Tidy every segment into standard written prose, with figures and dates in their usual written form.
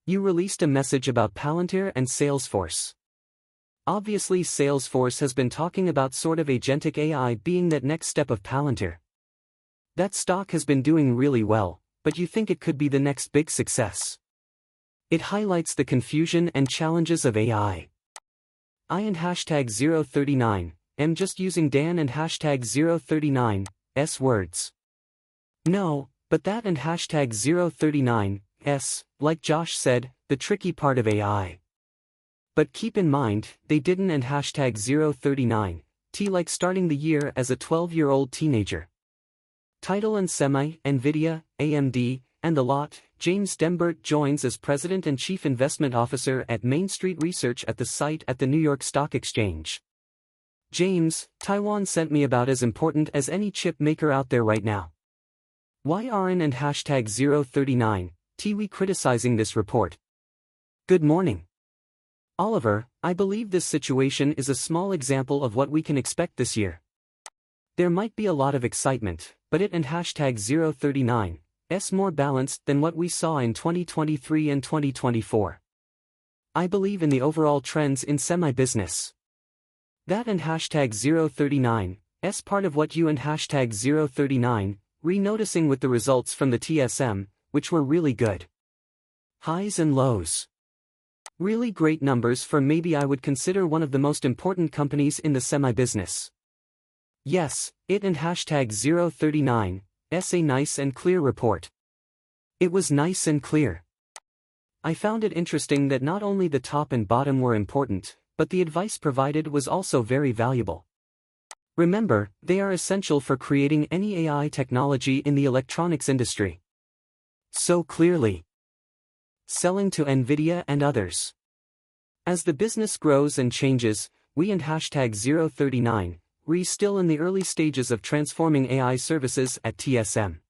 You released a message about Palantir and Salesforce. Obviously Salesforce has been talking about sort of agentic AI being that next step of Palantir. That stock has been doing really well, but you think it could be the next big success. It highlights the confusion and challenges of AI. I and hashtag 039 am just using Dan and hashtag 039's words. No, but that and hashtag 039's, like Josh said, the tricky part of AI. But keep in mind, they didn't and hashtag 039 like starting the year as a 12-year-old teenager. Title and Semi, Nvidia, AMD, and the lot. James Dembert joins as President and Chief Investment Officer at Main Street Research at the site at the New York Stock Exchange. James, Taiwan sent me about as important as any chip maker out there right now. Why aren't and hashtag 039 we criticizing this report? Good morning. Oliver, I believe this situation is a small example of what we can expect this year. There might be a lot of excitement, but it and hashtag 039's more balanced than what we saw in 2023 and 2024. I believe in the overall trends in semi-business. That and hashtag 039's part of what you and hashtag 039 re-noticing with the results from the TSM, which were really good. Highs and lows. Really great numbers for maybe I would consider one of the most important companies in the semi-business. Yes, it and hashtag 039's a nice and clear report. It was nice and clear. I found it interesting that not only the top and bottom were important, but the advice provided was also very valuable. Remember, they are essential for creating any AI technology in the electronics industry. So clearly. Selling to Nvidia and others. As the business grows and changes, we and hashtag 039 still in the early stages of transforming AI services at TSM.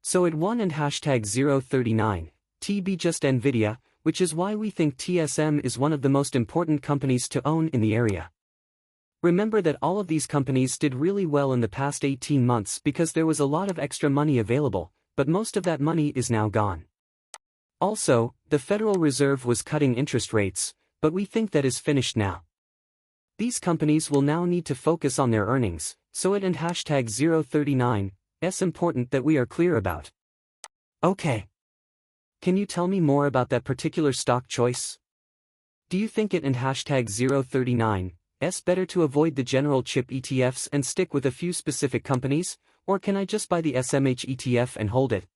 So it won and hashtag 039 be just Nvidia, which is why we think TSM is one of the most important companies to own in the area. Remember that all of these companies did really well in the past 18 months because there was a lot of extra money available, but most of that money is now gone. Also, the Federal Reserve was cutting interest rates, but we think that is finished now. These companies will now need to focus on their earnings, so it and hashtag 039's important that we are clear about. Okay. Can you tell me more about that particular stock choice? Do you think it and hashtag 039's better to avoid the general chip ETFs and stick with a few specific companies, or can I just buy the SMH ETF and hold it?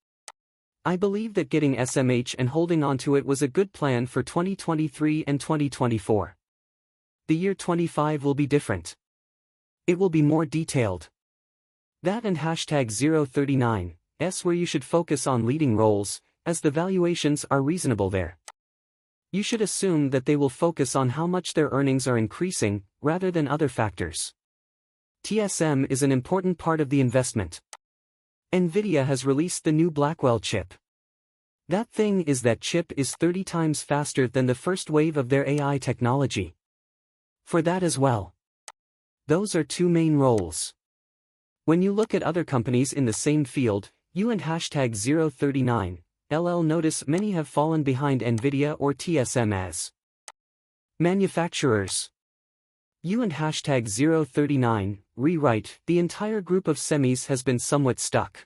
I believe that getting SMH and holding onto it was a good plan for 2023 and 2024. The year 25 will be different. It will be more detailed. That and hashtag 039's where you should focus on leading roles, as the valuations are reasonable there. You should assume that they will focus on how much their earnings are increasing, rather than other factors. TSM is an important part of the investment. Nvidia has released the new Blackwell chip. That thing is that chip is 30 times faster than the first wave of their AI technology. For that as well. Those are two main roles. When you look at other companies in the same field, you and hashtag 039 notice many have fallen behind Nvidia or TSM as manufacturers. You and hashtag 039 rewrite, the entire group of semis has been somewhat stuck.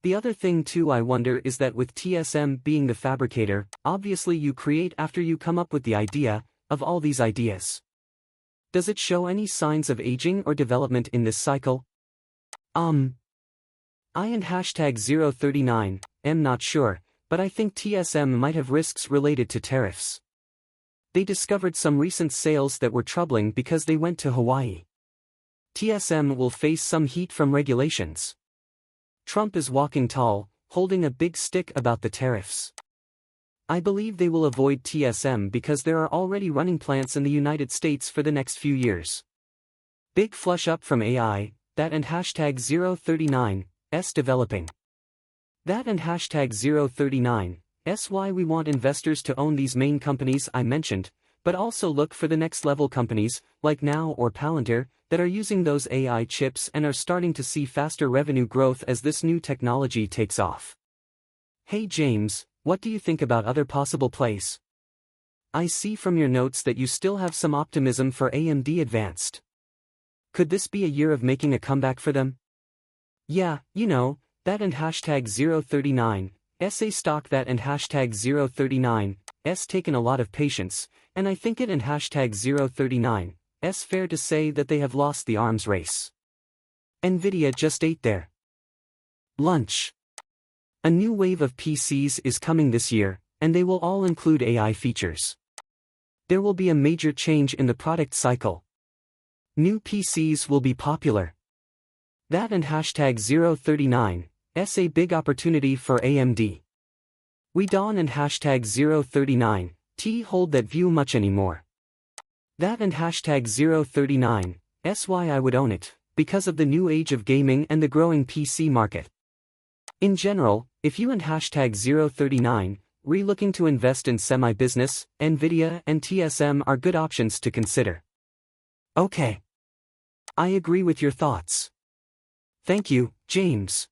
The other thing too I wonder is that with TSM being the fabricator, obviously you create after you come up with the idea, of all these ideas. Does it show any signs of aging or development in this cycle? I and hashtag 039 am not sure, but I think TSM might have risks related to tariffs. They discovered some recent sales that were troubling because they went to Hawaii. TSM will face some heat from regulations. Trump is walking tall, holding a big stick about the tariffs. I believe they will avoid TSM because there are already running plants in the United States for the next few years. Big flush up from AI, that and hashtag 039's developing. That and hashtag 039's why we want investors to own these main companies I mentioned, but also look for the next level companies, like Now or Palantir, that are using those AI chips and are starting to see faster revenue growth as this new technology takes off. Hey James, What do you think about other possible plays? I see from your notes that you still have some optimism for AMD Advanced. Could this be a year of making a comeback for them? Yeah, you know, that and hashtag 039, SA stock that and hashtag 039, taken a lot of patience, and I think it and hashtag 039, fair to say that they have lost the arms race. Nvidia just ate their lunch. A new wave of PCs is coming this year, and they will all include AI features. There will be a major change in the product cycle. New PCs will be popular. That and hashtag 039, a big opportunity for AMD. We don't and hashtag 039, hold that view much anymore. That and hashtag 039, why I would own it, because of the new age of gaming and the growing PC market. In general, if you and hashtag 039, looking to invest in semi-business, Nvidia and TSM are good options to consider. Okay. I agree with your thoughts. Thank you, James.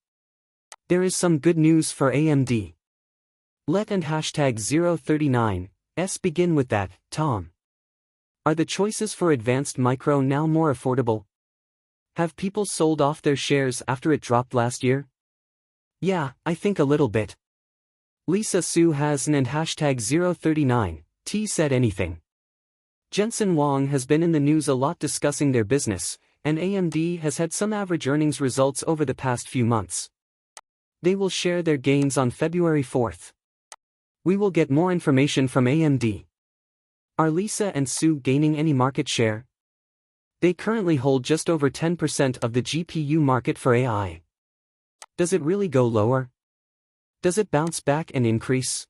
There is some good news for AMD. Let and hashtag 039, begin with that, Tom. Are the choices for advanced micro now more affordable? Have people sold off their shares after it dropped last year? Yeah, I think a little bit. Lisa Su has and hashtag 039, said anything. Jensen Huang has been in the news a lot discussing their business, and AMD has had some average earnings results over the past few months. They will share their gains on February 4th. We will get more information from AMD. Are Lisa and Su gaining any market share? They currently hold just over 10% of the GPU market for AI. Does it really go lower? Does it bounce back and increase?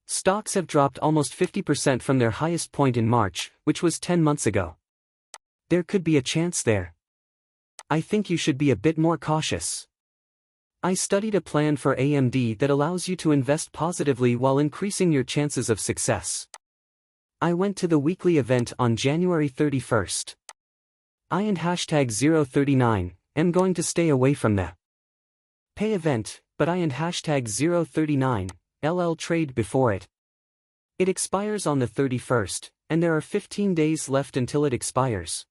Stocks have dropped almost 50% from their highest point in March, which was 10 months ago. There could be a chance there. I think you should be a bit more cautious. I studied a plan for AMD that allows you to invest positively while increasing your chances of success. I went to the weekly event on January 31st. I and hashtag 039 am going to stay away from the pay event, but I and hashtag 039, trade before it. It expires on the 31st, and there are 15 days left until it expires.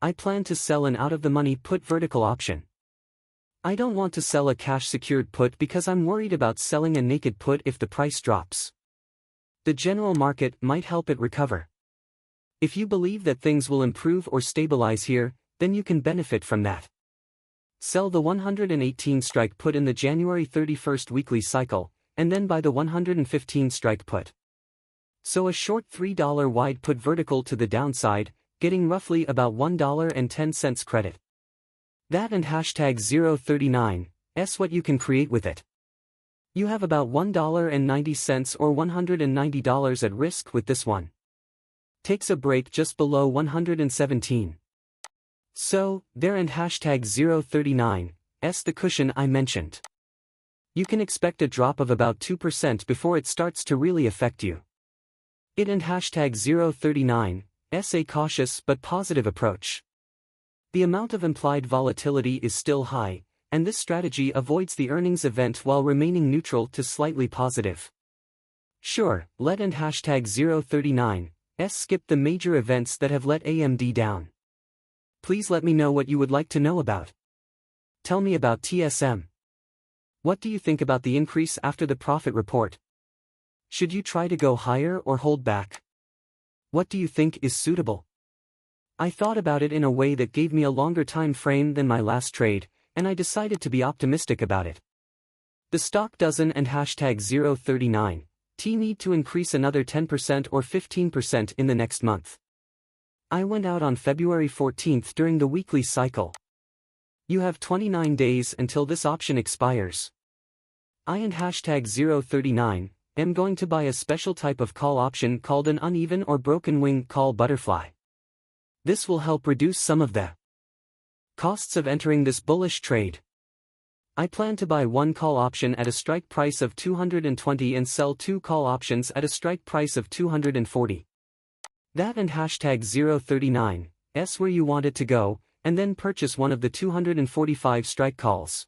I plan to sell an out-of-the-money put vertical option. I don't want to sell a cash-secured put because I'm worried about selling a naked put if the price drops. The general market might help it recover. If you believe that things will improve or stabilize here, then you can benefit from that. Sell the 118 strike put in the January 31st weekly cycle, and then buy the 115 strike put. So a short $3 wide put vertical to the downside, getting roughly about $1.10 credit. That and hashtag 039, what you can create with it. You have about $1.90 or $190 at risk with this one. Takes a break just below 117. So, there and hashtag 039, the cushion I mentioned. You can expect a drop of about 2% before it starts to really affect you. It and hashtag 039, a cautious but positive approach. The amount of implied volatility is still high, and this strategy avoids the earnings event while remaining neutral to slightly positive. Sure, let and hashtag 039, skip the major events that have let AMD down. Please let me know what you would like to know about. Tell me about TSM. What do you think about the increase after the profit report? Should you try to go higher or hold back? What do you think is suitable? I thought about it in a way that gave me a longer time frame than my last trade, and I decided to be optimistic about it. The stock doesn't and hashtag 039, need to increase another 10% or 15% in the next month. I went out on February 14th during the weekly cycle. You have 29 days until this option expires. I and hashtag 039 am going to buy a special type of call option called an uneven or broken wing call butterfly. This will help reduce some of the costs of entering this bullish trade. I plan to buy one call option at a strike price of 220 and sell two call options at a strike price of 240. That and hashtag 039, where you want it to go, and then purchase one of the 245 strike calls.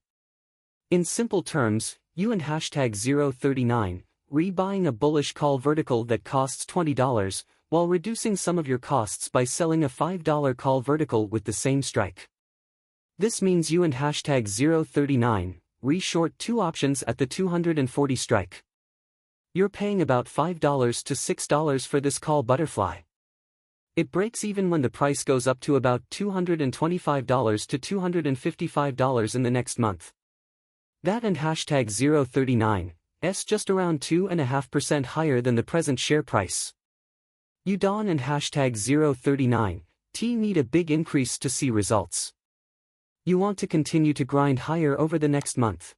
In simple terms, You and hashtag 039, rebuying a bullish call vertical that costs $20, while reducing some of your costs by selling a $5 call vertical with the same strike. This means you and hashtag 039, re-short two options at the 240 strike. You're paying about $5 to $6 for this call butterfly. It breaks even when the price goes up to about $225 to $255 in the next month. That and hashtag 039, just around 2.5% higher than the present share price. You Dawn and hashtag 039, need a big increase to see results. You want to continue to grind higher over the next month.